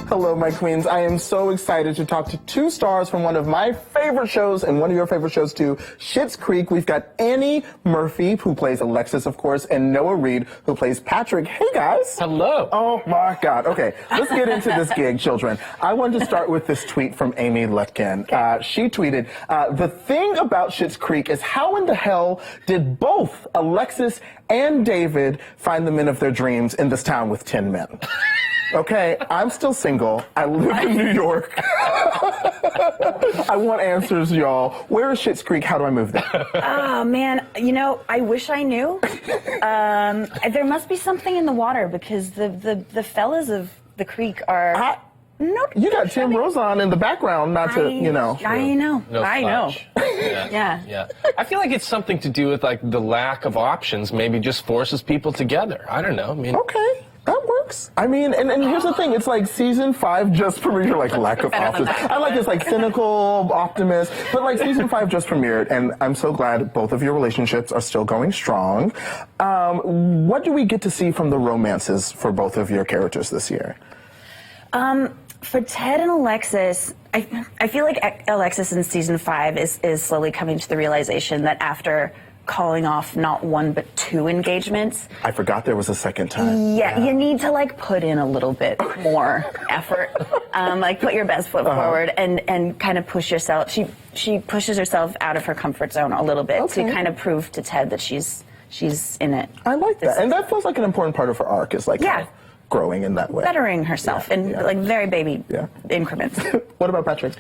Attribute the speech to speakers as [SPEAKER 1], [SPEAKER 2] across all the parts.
[SPEAKER 1] Hello, my queens. I am so excited to talk to two stars from one of my favorite shows and one of your favorite shows too, Schitt's Creek. We've got Annie Murphy, who plays Alexis, of course, and Noah Reid, who plays Patrick. Hey, guys.
[SPEAKER 2] Hello.
[SPEAKER 1] Oh, my God. Okay, let's get into this gig, children. I wanted to start with this tweet from Amy Lutkin. She tweeted, the thing about Schitt's Creek is how in the hell did both Alexis and David find the men of their dreams in this town with 10 men? Okay, I'm still single. I live in New York. I want answers, y'all. Where is Schitt's Creek? How do I move there?
[SPEAKER 3] Oh, man. You know, I wish I knew. There must be something in the water because the fellas of the creek are...
[SPEAKER 1] You got Tim Rozon in the background, not to, you know.
[SPEAKER 3] I know.
[SPEAKER 2] No
[SPEAKER 3] I know.
[SPEAKER 2] Yeah. I feel like it's something to do with, like, the lack of options maybe just forces people together. I don't know. I mean...
[SPEAKER 1] Okay. That works. I mean, and here's the thing. It's like season 5 just premiered. You're like, lack of options. I like this, like, cynical optimist. But, like, season 5 just premiered, and I'm so glad both of your relationships are still going strong. What do we get to see from the romances for both of your characters this year?
[SPEAKER 3] For Ted and Alexis, I feel like Alexis in season 5 is slowly coming to the realization that after calling off not 1 but 2 engagements.
[SPEAKER 1] I forgot there was a second time.
[SPEAKER 3] Yeah, you need to like put in a little bit more effort, like put your best foot forward and kind of push yourself. She pushes herself out of her comfort zone a little bit to kind of prove to Ted that she's in it.
[SPEAKER 1] I like that, and that feels like an important part of her arc is like kind of growing in that way,
[SPEAKER 3] bettering herself in like very baby increments.
[SPEAKER 1] What about Patrick?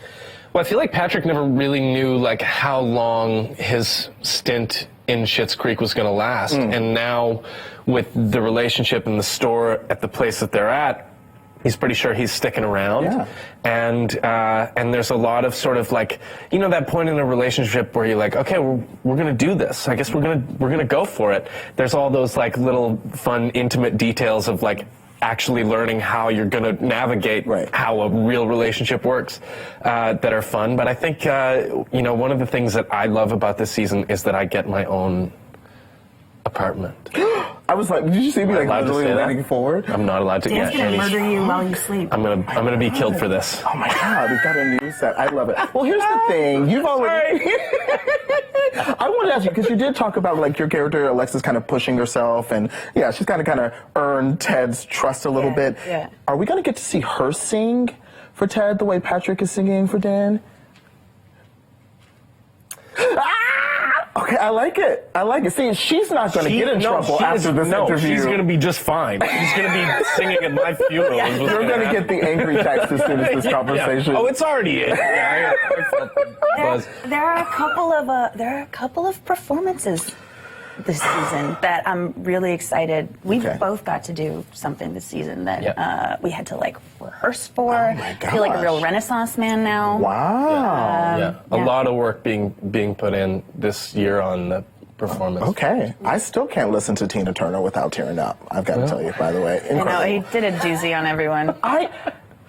[SPEAKER 2] Well, I feel like Patrick never really knew like how long his stint in Schitt's Creek was going to last, and now with the relationship in the store at the place that they're at, he's pretty sure he's sticking around. And there's a lot of sort of like, you know, that point in a relationship where you're like, okay, we're gonna do this. I guess we're gonna go for it. There's all those like little fun, intimate details of like actually learning how you're going to navigate how a real relationship works that are fun. But I think, you know, one of the things that I love about this season is that I get my own apartment.
[SPEAKER 1] I was like, did you see me like literally leaning forward?
[SPEAKER 2] I'm not allowed to get any.
[SPEAKER 3] Dan's gonna murder you while you sleep.
[SPEAKER 2] I'm gonna be killed for this.
[SPEAKER 1] Oh my God, we've got a new set. I love it. Well, here's the thing. You've already... I wanted to ask you, because you did talk about like your character, Alexis, kind of pushing herself, and she's kind of earned Ted's trust a little bit. Are we going to get to see her sing for Ted the way Patrick is singing for Dan? Okay, I like it. I like it. See, she's not going to get in trouble after this interview.
[SPEAKER 2] She's going to be just fine. She's going to be singing at my funeral.
[SPEAKER 1] You're going to get the angry text as soon as this conversation.
[SPEAKER 2] Oh, it's already in.
[SPEAKER 3] There are a couple of performances this season that I'm really excited. We've both got to do something this season that we had to like rehearse for.
[SPEAKER 1] Oh my gosh.
[SPEAKER 3] I feel like a real Renaissance man now.
[SPEAKER 1] Wow.
[SPEAKER 2] A lot of work being put in this year on the performance.
[SPEAKER 1] Okay. I still can't listen to Tina Turner without tearing up. I've got to tell you, by the way. Incredible.
[SPEAKER 3] I know, he did a doozy on everyone.
[SPEAKER 1] I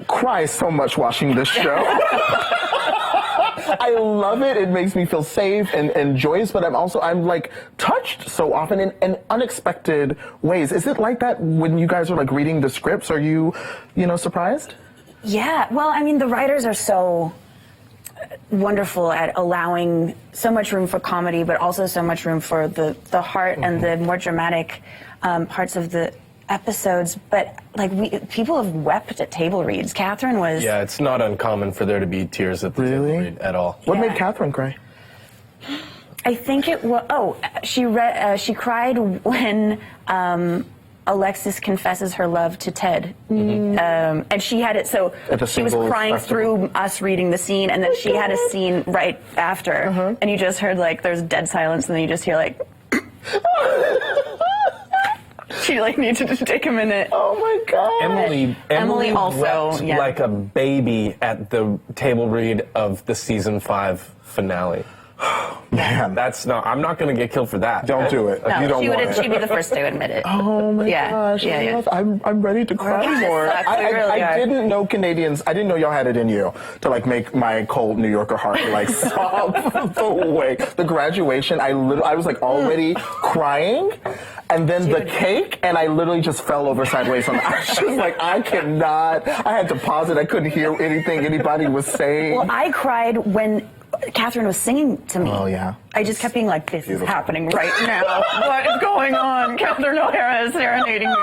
[SPEAKER 1] cry so much watching this show. I love it. It makes me feel safe and joyous, but I'm like touched so often in unexpected ways. Is it like that when you guys are like reading the scripts? Are you surprised?
[SPEAKER 3] Yeah. Well, I mean, the writers are so wonderful at allowing so much room for comedy, but also so much room for the heart and the more dramatic parts of the episodes. But like people have wept at table reads. Catherine was.
[SPEAKER 2] Yeah, it's not uncommon for there to be tears at the table read at all.
[SPEAKER 1] What made Catherine cry?
[SPEAKER 3] I think it was. Oh, she cried when Alexis confesses her love to Ted, and she had it. So she was crying through us reading the scene, and then she had a scene right after, and you just heard like there's dead silence, and then you just hear like. She like needed to take a minute.
[SPEAKER 1] Oh my God.
[SPEAKER 2] Emily
[SPEAKER 3] also
[SPEAKER 2] wept like a baby at the table read of the season 5 finale.
[SPEAKER 1] Man,
[SPEAKER 2] I'm not going to get killed for that.
[SPEAKER 1] Don't do it.
[SPEAKER 3] No,
[SPEAKER 1] you don't want it.
[SPEAKER 3] She'd be the first to admit it.
[SPEAKER 1] Oh my gosh. I'm ready to cry more. I didn't know Canadians, I didn't know y'all had it in you to like make my cold New Yorker heart like sob the way. The graduation, I was like already crying. and then the cake, and I literally just fell over sideways on the I was like, I cannot. I had to pause it. I couldn't hear anything anybody was saying.
[SPEAKER 3] Well, I cried when Catherine was singing to me.
[SPEAKER 1] Oh, yeah.
[SPEAKER 3] I just kept being like, this is happening right now. What is going on? Catherine O'Hara is serenading me.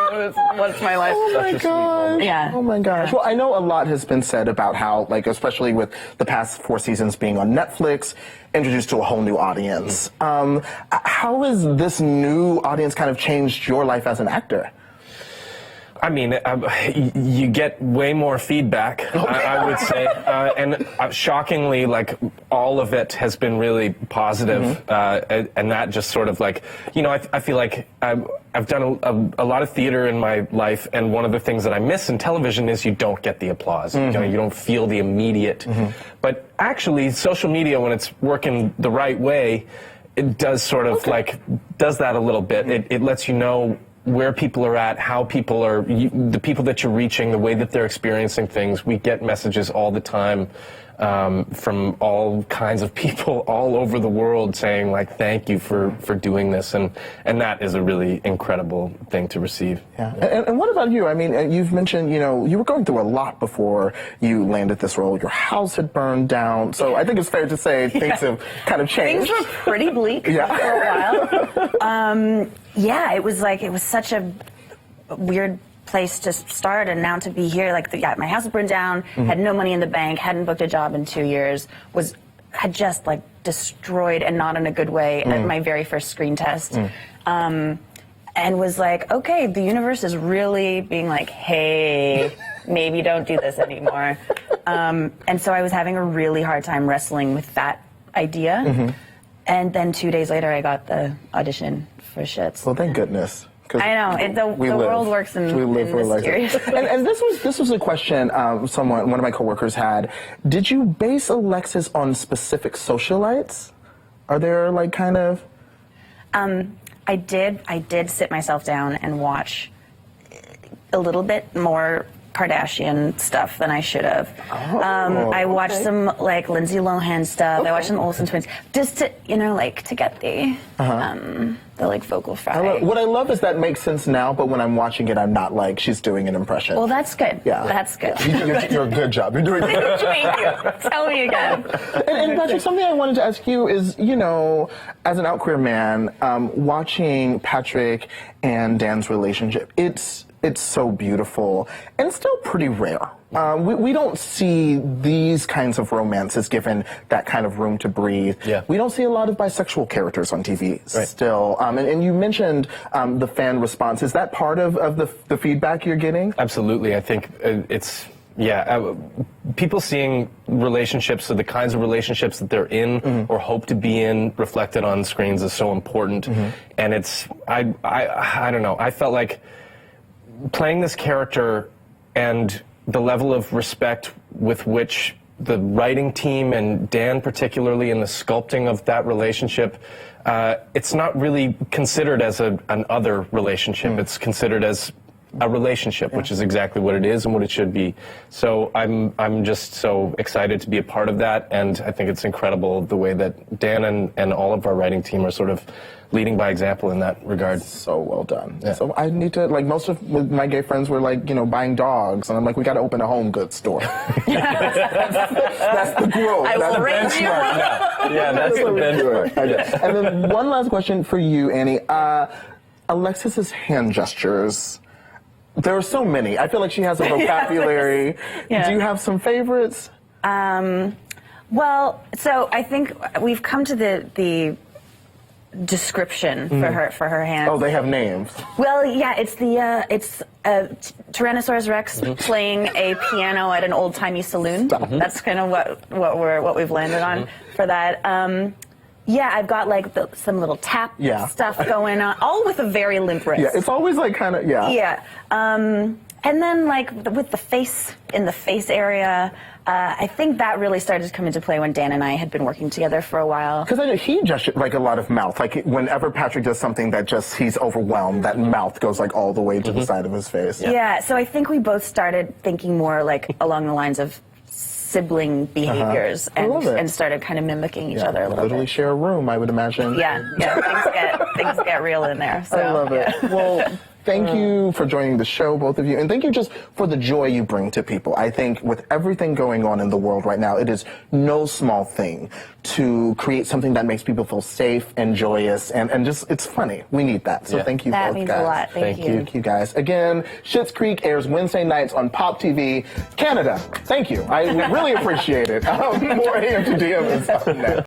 [SPEAKER 3] What's my life?
[SPEAKER 1] Oh my gosh.
[SPEAKER 3] Yeah.
[SPEAKER 1] Oh my gosh. Well, I know a lot has been said about how, like, especially with the past 4 seasons being on Netflix, introduced to a whole new audience. How has this new audience kind of changed your life as an actor?
[SPEAKER 2] I mean, you get way more feedback, I would say, and shockingly, like, all of it has been really positive, and that just sort of like, you know, I feel like I've done a lot of theater in my life, and one of the things that I miss in television is you don't get the applause. You know, you don't feel the immediate. But actually, social media, when it's working the right way, it does sort of like, does that a little bit. It lets you know where people are at, how people are, the people that you're reaching, the way that they're experiencing things. We get messages all the time from all kinds of people all over the world saying, like, thank you for doing this, and that is a really incredible thing to receive.
[SPEAKER 1] Yeah. And what about you? I mean, you've mentioned, you know, you were going through a lot before you landed this role. Your house had burned down, so I think it's fair to say things have kind of changed.
[SPEAKER 3] Things were pretty bleak for a while. Yeah, it was such a weird place to start, and now to be here, like, my house burned down, had no money in the bank, hadn't booked a job in 2 years, had just, like, destroyed, and not in a good way, at my very first screen test, and was like, okay, the universe is really being like, hey, maybe don't do this anymore, and so I was having a really hard time wrestling with that idea, and then 2 days later, I got the audition for Schitt.
[SPEAKER 1] Well, thank goodness.
[SPEAKER 3] I know, the world works in mysterious ways.
[SPEAKER 1] And this was a question one of my coworkers had. Did you base Alexis on specific socialites? Are there, like, kind of...
[SPEAKER 3] I did sit myself down and watch a little bit more Kardashian stuff than I should have. I watched some, like, Lindsay Lohan stuff. I watched some Olsen twins, just to, you know, like, to get the like, vocal fry.
[SPEAKER 1] What I love is that makes sense now, but when I'm watching it, I'm not like, she's doing an impression.
[SPEAKER 3] Well, that's good.
[SPEAKER 1] Yeah.
[SPEAKER 3] That's good.
[SPEAKER 1] You're a good job. You're doing good.
[SPEAKER 3] Thank you. Tell me again.
[SPEAKER 1] And Patrick, something I wanted to ask you is, you know, as an out queer man, watching Patrick and Dan's relationship, it's so beautiful and still pretty rare. We don't see these kinds of romances given that kind of room to breathe.
[SPEAKER 2] Yeah.
[SPEAKER 1] We don't see a lot of bisexual characters on TV still. And you mentioned the fan response. Is that part of the feedback you're getting?
[SPEAKER 2] Absolutely. I think it's... Yeah, people seeing relationships, so the kinds of relationships that they're in or hope to be in reflected on screens is so important. And it's, I don't know, I felt like playing this character and the level of respect with which the writing team and Dan particularly in the sculpting of that relationship, it's not really considered as an other relationship. It's considered as a relationship, which is exactly what it is and what it should be. So I'm just so excited to be a part of that, and I think it's incredible the way that Dan and all of our writing team are sort of leading by example in that regard.
[SPEAKER 1] So well done.
[SPEAKER 2] Yeah.
[SPEAKER 1] So I need to, like, most of my gay friends were like, you know, buying dogs, and I'm like, we got to open a home goods store. That's the growth.
[SPEAKER 3] I will rate you.
[SPEAKER 2] Yeah, that's the benchmark.
[SPEAKER 1] Okay. And then one last question for you, Annie. Alexis's hand gestures. There are so many. I feel like she has a vocabulary.
[SPEAKER 3] Yeah.
[SPEAKER 1] Do you have some favorites?
[SPEAKER 3] Well, so I think we've come to the description for her hands.
[SPEAKER 1] Oh, they have names.
[SPEAKER 3] Well, yeah, it's Tyrannosaurus Rex playing a piano at an old timey saloon. That's kind of what we've landed on for that. Yeah, I've got like some little tap stuff going on, all with a very limp wrist.
[SPEAKER 1] Yeah, it's always like kind of
[SPEAKER 3] Yeah, and then like with the face in the face area. I think that really started to come into play when Dan and I had been working together for a while.
[SPEAKER 1] Because I know he gestured like a lot of mouth. Like whenever Patrick does something that just he's overwhelmed, that mouth goes like all the way to the side of his face.
[SPEAKER 3] Yeah, so I think we both started thinking more like along the lines of sibling behaviors
[SPEAKER 1] I love it.
[SPEAKER 3] and started kind of mimicking each other a little
[SPEAKER 1] Literally
[SPEAKER 3] bit.
[SPEAKER 1] share a room, I would imagine.
[SPEAKER 3] Things get real in there. So,
[SPEAKER 1] I love it. Well, thank you for joining the show, both of you, and thank you just for the joy you bring to people. I think with everything going on in the world right now, it is no small thing to create something that makes people feel safe and joyous, and just, it's funny. We need that. So thank you
[SPEAKER 3] that
[SPEAKER 1] both,
[SPEAKER 3] means
[SPEAKER 1] guys.
[SPEAKER 3] a lot. Thank you.
[SPEAKER 1] Thank you, guys. Again, Schitt's Creek airs Wednesday nights on Pop TV Canada. Thank you. I really appreciate it. More AM to DM is up next.